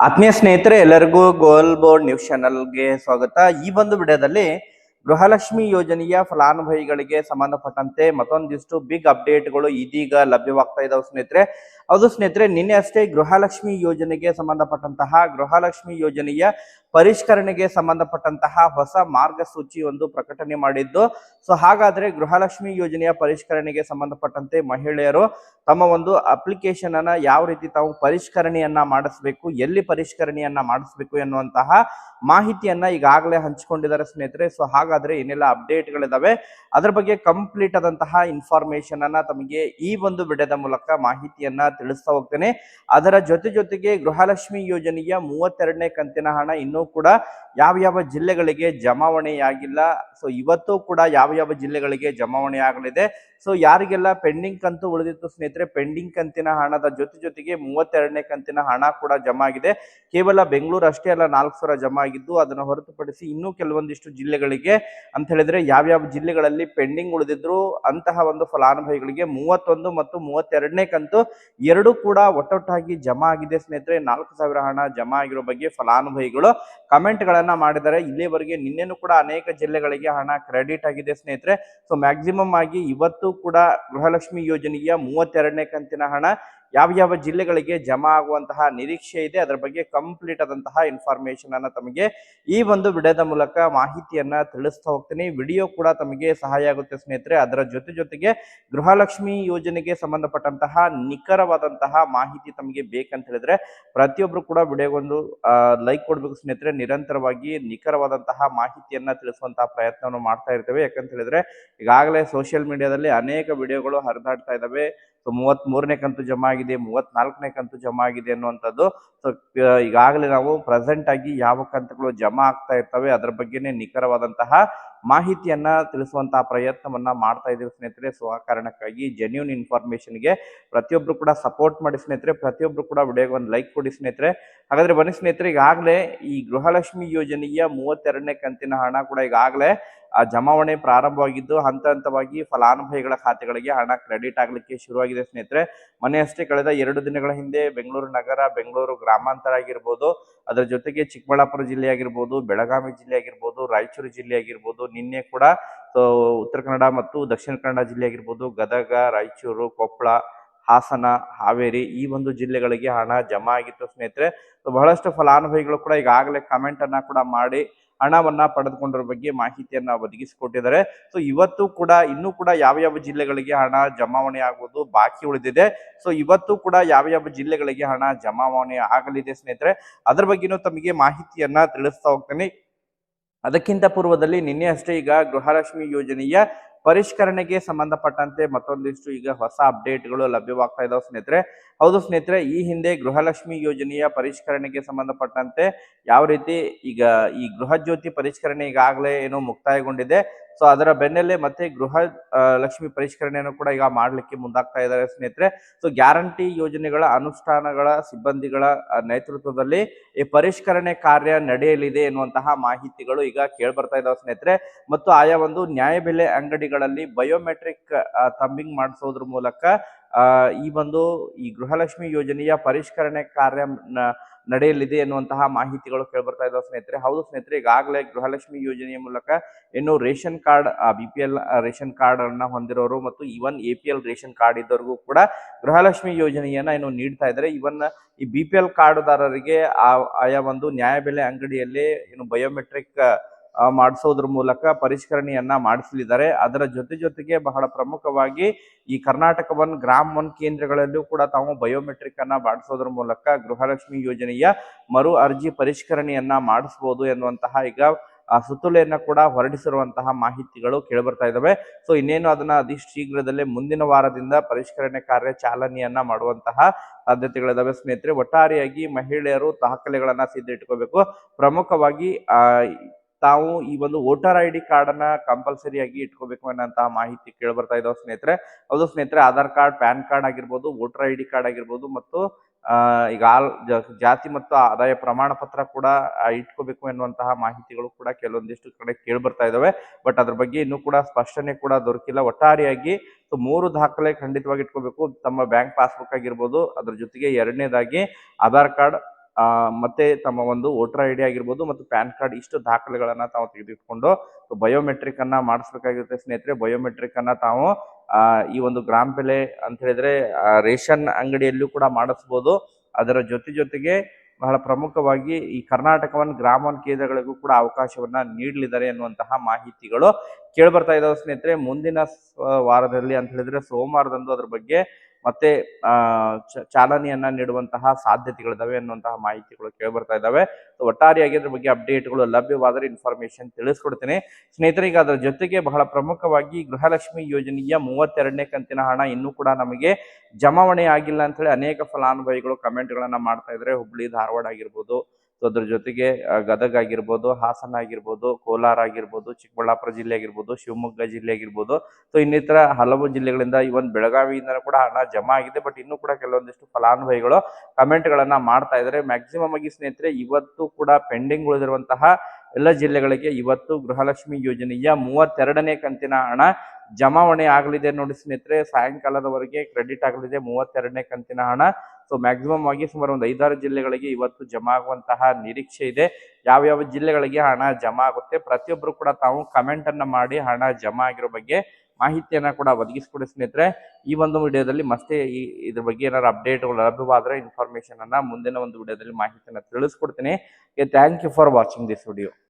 ಆತ್ಮೀಯ ಸ್ನೇಹಿತರೆ, ಎಲ್ಲರಿಗೂ ಗೋಲ್ ಬೋರ್ಡ್ ನ್ಯೂಸ್ ಚಾನಲ್ಗೆ ಸ್ವಾಗತ. ಈ ಒಂದು ವಿಡಿಯೋದಲ್ಲಿ ಗೃಹಲಕ್ಷ್ಮಿ ಯೋಜನೆಯ ಫಲಾನುಭವಿಗಳಿಗೆ ಸಂಬಂಧಪಟ್ಟಂತೆ ಮತ್ತೊಂದಿಷ್ಟು ಬಿಗ್ ಅಪ್ಡೇಟ್ಗಳು ಇದೀಗ ಲಭ್ಯವಾಗ್ತಾ ಇದಾವೆ ಸ್ನೇಹಿತರೆ. ಹೌದು ಸ್ನೇಹಿತರೆ, ನಿನ್ನೆ ಅಷ್ಟೇ ಗೃಹಲಕ್ಷ್ಮಿ ಯೋಜನೆಗೆ ಸಂಬಂಧಪಟ್ಟಂತಹ ಗೃಹಲಕ್ಷ್ಮಿ ಯೋಜನೆಯ ಪರಿಷ್ಕರಣೆಗೆ ಸಂಬಂಧಪಟ್ಟಂತಹ ಹೊಸ ಮಾರ್ಗಸೂಚಿ ಒಂದು ಪ್ರಕಟಣೆ ಮಾಡಿದ್ದು. ಸೊ ಹಾಗಾದ್ರೆ ಗೃಹಲಕ್ಷ್ಮಿ ಯೋಜನೆಯ ಪರಿಷ್ಕರಣೆಗೆ ಸಂಬಂಧಪಟ್ಟಂತೆ ಮಹಿಳೆಯರು ತಮ್ಮ ಒಂದು ಅಪ್ಲಿಕೇಶನ್ ಅನ್ನ ಯಾವ ರೀತಿ ತಾವು ಪರಿಷ್ಕರಣೆಯನ್ನ ಮಾಡಿಸಬೇಕು, ಎಲ್ಲಿ ಪರಿಷ್ಕರಣೆಯನ್ನ ಮಾಡಿಸಬೇಕು ಎನ್ನುವಂತಹ ಮಾಹಿತಿಯನ್ನ ಈಗಾಗಲೇ ಹಂಚಿಕೊಂಡಿದ್ದಾರೆ ಸ್ನೇಹಿತರೆ. ಸೊ ಹಾಗಾದ್ರೆ ಏನೆಲ್ಲ ಅಪ್ಡೇಟ್ಗಳಿದಾವೆ ಅದ್ರ ಬಗ್ಗೆ ಕಂಪ್ಲೀಟ್ ಆದಂತಹ ಇನ್ಫಾರ್ಮೇಶನ್ ಅನ್ನ ತಮಗೆ ಈ ಒಂದು ವಿಡಿಯೋದ ಮೂಲಕ ಮಾಹಿತಿಯನ್ನ ತಿಳಿಸ್ತಾ ಹೋಗ್ತೇನೆ. ಅದರ ಜೊತೆಗೆ ಗೃಹಲಕ್ಷ್ಮಿ ಯೋಜನೆಯ 32ನೇ ಕಂತಿನ ಹಣ ಇನ್ನೂ ಕೂಡ ಯಾವ ಜಿಲ್ಲೆಗಳಿಗೆ ಜಮಾವಣೆಯಾಗಿಲ್ಲ. ಸೊ ಇವತ್ತು ಕೂಡ ಯಾವ ಜಿಲ್ಲೆಗಳಿಗೆ ಜಮಾವಣೆ ಆಗಲಿದೆ. ಸೊ ಯಾರಿಗೆಲ್ಲ ಪೆಂಡಿಂಗ್ ಕಂತು ಉಳಿದಿತ್ತು ಸ್ನೇಹಿತರೆ, ಪೆಂಡಿಂಗ್ ಕಂತಿನ ಹಣದ ಜೊತೆಗೆ 32ನೇ ಕಂತಿನ ಹಣ ಕೂಡ ಜಮಾ ಆಗಿದೆ. ಕೇವಲ ಬೆಂಗಳೂರು ಅಷ್ಟೇ ಅಲ್ಲ, 4,000 ಜಮಾ ಆಗಿದ್ದು. ಅದನ್ನು ಹೊರತುಪಡಿಸಿ ಇನ್ನೂ ಕೆಲವೊಂದಿಷ್ಟು ಜಿಲ್ಲೆಗಳಿಗೆ ಅಂತ ಹೇಳಿದ್ರೆ ಯಾವ ಜಿಲ್ಲೆಗಳಲ್ಲಿ ಪೆಂಡಿಂಗ್ ಉಳಿದಿದ್ರು ಅಂತಹ ಒಂದು ಫಲಾನುಭವಿಗಳಿಗೆ 31 ಮತ್ತು 32ನೇ ಕಂತು ಎರಡೂ ಕೂಡ ಒಟ್ಟೊಟ್ಟಾಗಿ ಜಮಾ ಆಗಿದೆ ಸ್ನೇಹಿತರೆ. 4,000 ಹಣ ಜಮಾ ಆಗಿರೋ ಬಗ್ಗೆ ಫಲಾನುಭವಿಗಳು ಕಮೆಂಟ್ ಗಳನ್ನ ಮಾಡಿದ್ದಾರೆ. ಇಲ್ಲಿವರೆಗೆ ನಿನ್ನೆನೂ ಕೂಡ ಅನೇಕ ಜಿಲ್ಲೆಗಳಿಗೆ ಹಣ ಕ್ರೆಡಿಟ್ ಆಗಿದೆ ಸ್ನೇಹಿತರೆ. ಸೊ ಮ್ಯಾಕ್ಸಿಮಮ್ ಆಗಿ ಇವತ್ತು ಕೂಡ ಗೃಹಲಕ್ಷ್ಮಿ ಯೋಜನೆಯ 32ನೇ ಕಂತಿನ ಹಣ ಯಾವ ಜಿಲ್ಲೆಗಳಿಗೆ ಜಮಾ ಆಗುವಂತಹ ನಿರೀಕ್ಷೆ ಇದೆ, ಅದರ ಬಗ್ಗೆ ಕಂಪ್ಲೀಟ್ ಆದಂತಹ ಇನ್ಫಾರ್ಮೇಶನ್ ಅನ್ನ ತಮಗೆ ಈ ಒಂದು ವಿಡಿಯೋದ ಮೂಲಕ ಮಾಹಿತಿಯನ್ನ ತಿಳಿಸ್ತಾ ಹೋಗ್ತೀನಿ. ವಿಡಿಯೋ ಕೂಡ ತಮಗೆ ಸಹಾಯ ಆಗುತ್ತೆ ಸ್ನೇಹಿತರೆ. ಅದರ ಜೊತೆಗೆ ಗೃಹಲಕ್ಷ್ಮಿ ಯೋಜನೆಗೆ ಸಂಬಂಧಪಟ್ಟಂತಹ ನಿಖರವಾದಂತಹ ಮಾಹಿತಿ ತಮಗೆ ಬೇಕಂತ ಹೇಳಿದ್ರೆ ಪ್ರತಿಯೊಬ್ರು ಕೂಡ ವಿಡಿಯೋಗೊಂದು ಲೈಕ್ ಕೊಡ್ಬೇಕು ಸ್ನೇಹಿತರೆ. ನಿರಂತರವಾಗಿ ನಿಖರವಾದಂತಹ ಮಾಹಿತಿಯನ್ನ ತಿಳಿಸುವಂತಹ ಪ್ರಯತ್ನವನ್ನು ಮಾಡ್ತಾ ಇರ್ತೇವೆ. ಯಾಕಂತ ಹೇಳಿದ್ರೆ ಈಗಾಗಲೇ ಸೋಷಿಯಲ್ ಮೀಡಿಯಾದಲ್ಲಿ ಅನೇಕ ವಿಡಿಯೋಗಳು ಹರಿದಾಡ್ತಾ ಇದಾವೆ. ಸೊ 33ನೇ ಕಂತು ಜಮಾ ಆಗಿದೆ, 34ನೇ ಕಂತು ಜಮಾ ಆಗಿದೆ ಅನ್ನುವಂಥದ್ದು. ಸೊ ಈಗಾಗಲೇ ನಾವು ಪ್ರೆಸೆಂಟ್ ಆಗಿ ಯಾವ ಕಂತುಗಳು ಜಮಾ ಆಗ್ತಾ ಇರ್ತವೆ ಅದರ ಬಗ್ಗೆನೇ ನಿಖರವಾದಂತಹ ಮಾಹಿತಿಯನ್ನ ತಿಳಿಸುವಂತಹ ಪ್ರಯತ್ನವನ್ನ ಮಾಡ್ತಾ ಇದೀವಿ ಸ್ನೇಹಿತರೆ. ಸೊ ಆ ಕಾರಣಕ್ಕಾಗಿ ಜೆನ್ಯೂನ್ ಇನ್ಫಾರ್ಮೇಶನ್ಗೆ ಪ್ರತಿಯೊಬ್ರು ಕೂಡ ಸಪೋರ್ಟ್ ಮಾಡಿ ಸ್ನೇಹಿತರೆ. ಪ್ರತಿಯೊಬ್ರು ಕೂಡ ವಿಡಿಯೋಗೆ ಒಂದು ಲೈಕ್ ಕೊಡಿ ಸ್ನೇಹಿತರೆ. ಹಾಗಾದ್ರೆ ಬನ್ನಿ ಸ್ನೇಹಿತರೆ, ಈಗಾಗಲೇ ಈ ಗೃಹಲಕ್ಷ್ಮಿ ಯೋಜನೆಯ 32ನೇ ಕಂತಿನ ಹಣ ಕೂಡ ಈಗಾಗಲೇ ಜಮಾವಣೆ ಪ್ರಾರಂಭವಾಗಿದ್ದು ಹಂತವಾಗಿ ಫಲಾನುಭವಿಗಳ ಖಾತೆಗಳಿಗೆ ಹಣ ಕ್ರೆಡಿಟ್ ಆಗ್ಲಿಕ್ಕೆ ಶುರುವಾಗಿದೆ ಸ್ನೇಹಿತರೆ. ಮೊನ್ನೆಯಷ್ಟೇ ಕಳೆದ 2 ದಿನಗಳ ಹಿಂದೆ ಬೆಂಗಳೂರು ನಗರ, ಬೆಂಗಳೂರು ಗ್ರಾಮಾಂತರ ಆಗಿರ್ಬೋದು, ಅದರ ಜೊತೆಗೆ ಚಿಕ್ಕಬಳ್ಳಾಪುರ ಜಿಲ್ಲೆ ಆಗಿರ್ಬೋದು, ಬೆಳಗಾವಿ ಜಿಲ್ಲೆ ಆಗಿರ್ಬೋದು, ರಾಯಚೂರು ಜಿಲ್ಲೆ ಆಗಿರ್ಬೋದು, ನಿನ್ನೆ ಕೂಡ ಉತ್ತರ ಕನ್ನಡ ಮತ್ತು ದಕ್ಷಿಣ ಕನ್ನಡ ಜಿಲ್ಲೆ ಆಗಿರ್ಬೋದು, ಗದಗ, ರಾಯಚೂರು, ಕೊಪ್ಪಳ, ಹಾಸನ, ಹಾವೇರಿ ಈ ಒಂದು ಜಿಲ್ಲೆಗಳಿಗೆ ಹಣ ಜಮಾ ಆಗಿತ್ತು ಸ್ನೇಹಿತರೆ. ಬಹಳಷ್ಟು ಫಲಾನುಭವಿಗಳು ಕೂಡ ಈಗಾಗಲೇ ಕಮೆಂಟ್ ಅನ್ನ ಕೂಡ ಮಾಡಿ ಹಣವನ್ನ ಪಡೆದುಕೊಂಡ್ರ ಬಗ್ಗೆ ಮಾಹಿತಿಯನ್ನ ಒದಗಿಸಿಕೊಟ್ಟಿದ್ದಾರೆ. ಸೊ ಇವತ್ತು ಕೂಡ ಇನ್ನೂ ಕೂಡ ಯಾವ ಜಿಲ್ಲೆಗಳಿಗೆ ಹಣ ಜಮಾವಣೆ ಆಗುವುದು ಬಾಕಿ ಉಳಿದಿದೆ. ಸೊ ಇವತ್ತು ಕೂಡ ಯಾವ ಜಿಲ್ಲೆಗಳಿಗೆ ಹಣ ಜಮಾವಣೆ ಆಗಲಿದೆ ಸ್ನೇಹಿತರೆ, ಅದ್ರ ಬಗ್ಗೆನೂ ತಮಗೆ ಮಾಹಿತಿಯನ್ನ ತಿಳಿಸ್ತಾ ಹೋಗ್ತೇನೆ. ಅದಕ್ಕಿಂತ ಪೂರ್ವದಲ್ಲಿ ನಿನ್ನೆ ಅಷ್ಟೇ ಈಗ ಗೃಹಲಕ್ಷ್ಮಿ ಯೋಜನೆಯ ಪರಿಷ್ಕರಣೆಗೆ ಸಂಬಂಧಪಟ್ಟಂತೆ ಮತ್ತೊಂದಿಷ್ಟು ಈಗ ಹೊಸ ಅಪ್ಡೇಟ್ಗಳು ಲಭ್ಯವಾಗ್ತಾ ಇದಾವೆ ಸ್ನೇಹಿತರೆ. ಹೌದು ಸ್ನೇಹಿತರೆ, ಈ ಹಿಂದೆ ಗೃಹಲಕ್ಷ್ಮಿ ಯೋಜನೆಯ ಪರಿಷ್ಕರಣೆಗೆ ಸಂಬಂಧಪಟ್ಟಂತೆ ಯಾವ ರೀತಿ ಈಗ ಈ ಗೃಹ ಜ್ಯೋತಿ ಪರಿಷ್ಕರಣೆ ಈಗಾಗಲೇ ಏನೋ ಮುಕ್ತಾಯಗೊಂಡಿದೆ. ಸೊ ಅದರ ಬೆನ್ನಲ್ಲೇ ಮತ್ತೆ ಗೃಹ ಲಕ್ಷ್ಮಿ ಪರಿಷ್ಕರಣೆಯನ್ನು ಕೂಡ ಈಗ ಮಾಡ್ಲಿಕ್ಕೆ ಮುಂದಾಗ್ತಾ ಇದ್ದಾರೆ ಸ್ನೇಹಿತರೆ. ಸೊ ಗ್ಯಾರಂಟಿ ಯೋಜನೆಗಳ ಅನುಷ್ಠಾನಗಳ ಸಿಬ್ಬಂದಿಗಳ ನೇತೃತ್ವದಲ್ಲಿ ಈ ಪರಿಷ್ಕರಣೆ ಕಾರ್ಯ ನಡೆಯಲಿದೆ ಎನ್ನುವಂತಹ ಮಾಹಿತಿಗಳು ಈಗ ಕೇಳ್ಬರ್ತಾ ಇದಾವೆ ಸ್ನೇಹಿತರೆ. ಮತ್ತು ಆಯಾ ಒಂದು ನ್ಯಾಯಬೆಲೆ ಅಂಗಡಿಗಳಲ್ಲಿ ಬಯೋಮೆಟ್ರಿಕ್ ಥಂಬಿಂಗ್ ಮಾಡಿಸೋದ್ರ ಮೂಲಕ ಈ ಗೃಹಲಕ್ಷ್ಮಿ ಯೋಜನೆಯ ಪರಿಷ್ಕರಣೆ ಕಾರ್ಯ ನಡೆಯಲಿದೆ ಎನ್ನುವಂತಹ ಮಾಹಿತಿಗಳು ಕೇಳ್ಬರ್ತಾ ಇದಾವೆ ಸ್ನೇಹಿತರೆ. ಹೌದು ಸ್ನೇಹಿತರೆ, ಈಗಾಗಲೇ ಗೃಹಲಕ್ಷ್ಮಿ ಯೋಜನೆಯ ಮೂಲಕ ಇನ್ನು ration card, BPL ration card ಅನ್ನ ಹೊಂದಿರೋರು ಮತ್ತು ಇವನ್ APL ರೇಷನ್ ಕಾರ್ಡ್ ಇದ್ದವರಿಗೂ ಕೂಡ ಗೃಹಲಕ್ಷ್ಮಿ ಯೋಜನೆಯನ್ನ ಇನ್ನು ನೀಡ್ತಾ ಇದ್ದಾರೆ. ಇವನ್ ಈ BPL ಕಾರ್ಡ್ದಾರರಿಗೆ ಆಯಾ ಒಂದು ನ್ಯಾಯಬೆಲೆ ಅಂಗಡಿಯಲ್ಲಿ ಇನ್ನು ಬಯೋಮೆಟ್ರಿಕ್ ಮಾಡಿಸೋದ್ರ ಮೂಲಕ ಪರಿಷ್ಕರಣೆಯನ್ನ ಮಾಡಿಸಲಿದ್ದಾರೆ. ಅದರ ಜೊತೆಗೆ ಬಹಳ ಪ್ರಮುಖವಾಗಿ ಈ ಕರ್ನಾಟಕ ಗ್ರಾಮ 1 ಕೇಂದ್ರಗಳಲ್ಲೂ ಕೂಡ ತಾವು ಬಯೋಮೆಟ್ರಿಕ್ ಅನ್ನ ಮಾಡಿಸೋದ್ರ ಮೂಲಕ ಗೃಹಲಕ್ಷ್ಮಿ ಯೋಜನೆಯ ಮರು ಅರ್ಜಿ ಪರಿಷ್ಕರಣೆಯನ್ನ ಮಾಡಿಸಬಹುದು ಎನ್ನುವಂತಹ ಈಗ ಸುತ್ತೋಲೆಯನ್ನ ಕೂಡ ಹೊರಡಿಸಿರುವಂತಹ ಮಾಹಿತಿಗಳು ಕೇಳಿಬರ್ತಾ ಇದಾವೆ. ಸೊ ಇನ್ನೇನು ಅದನ್ನ ಅತಿ ಶೀಘ್ರದಲ್ಲೇ ಮುಂದಿನ ವಾರದಿಂದ ಪರಿಷ್ಕರಣೆ ಕಾರ್ಯ ಚಾಲನೆಯನ್ನ ಮಾಡುವಂತಹ ಸಾಧ್ಯತೆಗಳಿದಾವೆ ಸ್ನೇಹಿತರೆ. ಒಟ್ಟಾರೆಯಾಗಿ ಮಹಿಳೆಯರು ದಾಖಲೆಗಳನ್ನ ಸಿದ್ಧ ಇಟ್ಕೋಬೇಕು. ಪ್ರಮುಖವಾಗಿ ತಾವು ಈ ಒಂದು ವೋಟರ್ ID ಕಾರ್ಡ್ ಅನ್ನ ಕಂಪಲ್ಸರಿಯಾಗಿ ಇಟ್ಕೋಬೇಕು ಅನ್ನೋಂತಹ ಮಾಹಿತಿ ಕೇಳಿಬರ್ತಾ ಇದಾವೆ ಸ್ನೇಹಿತರೆ. ಹೌದು ಸ್ನೇಹಿತರೆ, ಆಧಾರ್ ಕಾರ್ಡ್, ಪ್ಯಾನ್ ಕಾರ್ಡ್ ಆಗಿರ್ಬೋದು, ವೋಟರ್ ID ಕಾರ್ಡ್ ಆಗಿರ್ಬೋದು ಮತ್ತು ಈಗ ಜಾತಿ ಮತ್ತು ಆದಾಯ ಪ್ರಮಾಣ ಪತ್ರ ಕೂಡ ಇಟ್ಕೋಬೇಕು ಎನ್ನುವಂತಹ ಮಾಹಿತಿಗಳು ಕೂಡ ಕೆಲವೊಂದಿಷ್ಟು ಕಡೆ ಕೇಳಿಬರ್ತಾ ಇದಾವೆ. ಬಟ್ ಅದ್ರ ಬಗ್ಗೆ ಇನ್ನೂ ಕೂಡ ಸ್ಪಷ್ಟನೆ ಕೂಡ ದೊರಕಿಲ್ಲ. ಒಟ್ಟಾರೆಯಾಗಿ 3 ದಾಖಲೆ ಖಂಡಿತವಾಗಿ ಇಟ್ಕೋಬೇಕು. ತಮ್ಮ ಬ್ಯಾಂಕ್ ಪಾಸ್ಬುಕ್ ಆಗಿರ್ಬೋದು, ಅದ್ರ ಜೊತೆಗೆ 2ನೇದಾಗಿ ಆಧಾರ್ ಕಾರ್ಡ್, ಮತ್ತೆ ತಮ್ಮ ಒಂದು ವೋಟರ್ ಐ ಡಿ ಆಗಿರ್ಬೋದು ಮತ್ತು ಪ್ಯಾನ್ ಕಾರ್ಡ್ ಇಷ್ಟು ದಾಖಲೆಗಳನ್ನ ತಾವು ತೆಗೆದಿಟ್ಕೊಂಡು ಬಯೋಮೆಟ್ರಿಕ್ ಅನ್ನ ಮಾಡಿಸ್ಬೇಕಾಗಿರುತ್ತೆ ಸ್ನೇಹಿತರೆ. ಬಯೋಮೆಟ್ರಿಕ್ ಅನ್ನ ತಾವು ಈ ಒಂದು ಗ್ರಾಮ್ ಬೆಲೆ ಅಂತ ಹೇಳಿದ್ರೆ ರೇಷನ್ ಅಂಗಡಿಯಲ್ಲೂ ಕೂಡ ಮಾಡಿಸ್ಬೋದು. ಅದರ ಜೊತೆಗೆ ಬಹಳ ಪ್ರಮುಖವಾಗಿ ಈ ಕರ್ನಾಟಕವನ್ನು ಗ್ರಾಮ ಕೇಂದ್ರಗಳಿಗೂ ಕೂಡ ಅವಕಾಶವನ್ನ ನೀಡಲಿದ್ದಾರೆ ಎನ್ನುವಂತಹ ಮಾಹಿತಿಗಳು ಕೇಳ್ಬರ್ತಾ ಇದಾವೆ ಸ್ನೇಹಿತರೆ. ಮುಂದಿನ ವಾರದಲ್ಲಿ ಅಂತ ಹೇಳಿದ್ರೆ ಸೋಮವಾರದಂದು ಅದ್ರ ಬಗ್ಗೆ ಮತ್ತೆ ಚಾಲನೆಯನ್ನ ನೀಡುವಂತಹ ಸಾಧ್ಯತೆಗಳಿದಾವೆ ಅನ್ನುವಂತಹ ಮಾಹಿತಿಗಳು ಕೇಳ್ಬರ್ತಾ ಇದಾವೆ. ಒಟ್ಟಾರೆಯಾಗಿ ಅದ್ರ ಬಗ್ಗೆ ಅಪ್ಡೇಟ್ಗಳು ಲಭ್ಯವಾದರೆ ಇನ್ಫಾರ್ಮೇಶನ್ ತಿಳಿಸ್ಕೊಡ್ತೀನಿ ಸ್ನೇಹಿತರೆ. ಈಗ ಅದರ ಜೊತೆಗೆ ಬಹಳ ಪ್ರಮುಖವಾಗಿ ಗೃಹಲಕ್ಷ್ಮಿ ಯೋಜನೆಯ 32ನೇ ಕಂತಿನ ಹಣ ಇನ್ನೂ ಕೂಡ ನಮಗೆ ಜಮಾವಣೆ ಆಗಿಲ್ಲ ಅಂತ ಹೇಳಿ ಅನೇಕ ಫಲಾನುಭವಿಗಳು ಕಮೆಂಟ್ಗಳನ್ನ ಮಾಡ್ತಾ ಇದ್ದಾರೆ. ಹುಬ್ಳಿ ಧಾರವಾಡ ಆಗಿರ್ಬೋದು, ಅದ್ರ ಜೊತೆಗೆ ಗದಗ ಆಗಿರ್ಬೋದು, ಹಾಸನ ಆಗಿರ್ಬೋದು, ಕೋಲಾರ ಆಗಿರ್ಬೋದು, ಚಿಕ್ಕಬಳ್ಳಾಪುರ ಜಿಲ್ಲೆ ಆಗಿರ್ಬೋದು, ಶಿವಮೊಗ್ಗ ಜಿಲ್ಲೆ ಆಗಿರ್ಬೋದು, ಇನ್ನಿತರ ಹಲವು ಜಿಲ್ಲೆಗಳಿಂದ ಇವನ್ ಬೆಳಗಾವಿಯಿಂದ ಕೂಡ ಹಣ ಜಮಾ ಆಗಿದೆ. ಬಟ್ ಇನ್ನೂ ಕೂಡ ಕೆಲವೊಂದಿಷ್ಟು ಫಲಾನುಭವಿಗಳು ಕಮೆಂಟ್ ಗಳನ್ನ ಮಾಡ್ತಾ ಇದ್ದಾರೆ. ಮ್ಯಾಕ್ಸಿಮಮ್ ಆಗಿ ಸ್ನೇಹಿತರೆ ಇವತ್ತು ಕೂಡ ಪೆಂಡಿಂಗ್ ಉಳಿದಿರುವಂತಹ ಎಲ್ಲ ಜಿಲ್ಲೆಗಳಿಗೆ ಇವತ್ತು ಗೃಹಲಕ್ಷ್ಮಿ ಯೋಜನೆಯ 32ನೇ ಕಂತಿನ ಹಣ ಜಮಾವಣೆ ಆಗಲಿದೆ ನೋಡಿ ಸ್ನೇಹಿತರೆ. ಸಾಯಂಕಾಲದವರೆಗೆ ಕ್ರೆಡಿಟ್ ಆಗಲಿದೆ 32ನೇ ಕಂತಿನ ಹಣ. ಮ್ಯಾಕ್ಸಿಮಮ್ ಆಗಿ ಸುಮಾರು ಒಂದು 5-6 ಜಿಲ್ಲೆಗಳಿಗೆ ಇವತ್ತು ಜಮಾ ಆಗುವಂತಹ ನಿರೀಕ್ಷೆ ಇದೆ. ಯಾವ ಜಿಲ್ಲೆಗಳಿಗೆ ಹಣ ಜಮಾ ಆಗುತ್ತೆ ಪ್ರತಿಯೊಬ್ಬರು ಕೂಡ ತಾವು ಕಮೆಂಟ್ ಅನ್ನ ಮಾಡಿ ಹಣ ಜಮಾ ಆಗಿರೋ ಬಗ್ಗೆ ಮಾಹಿತಿಯನ್ನ ಕೂಡ ಒದಗಿಸ್ಕೊಡಿ ಸ್ನೇಹಿತರೆ. ಈ ಒಂದು ವಿಡಿಯೋದಲ್ಲಿ ಮತ್ತೆ ಇದ್ರ ಬಗ್ಗೆ ಏನಾದ್ರು ಅಪ್ಡೇಟ್ಗಳು ಲಭ್ಯವಾದ್ರೆ ಇನ್ಫಾರ್ಮೇಶನ್ ಅನ್ನ ಮುಂದಿನ ಒಂದು ವಿಡಿಯೋದಲ್ಲಿ ಮಾಹಿತಿಯನ್ನ ತಿಳಿಸ್ಕೊಡ್ತೀನಿ. Thank you for watching this video.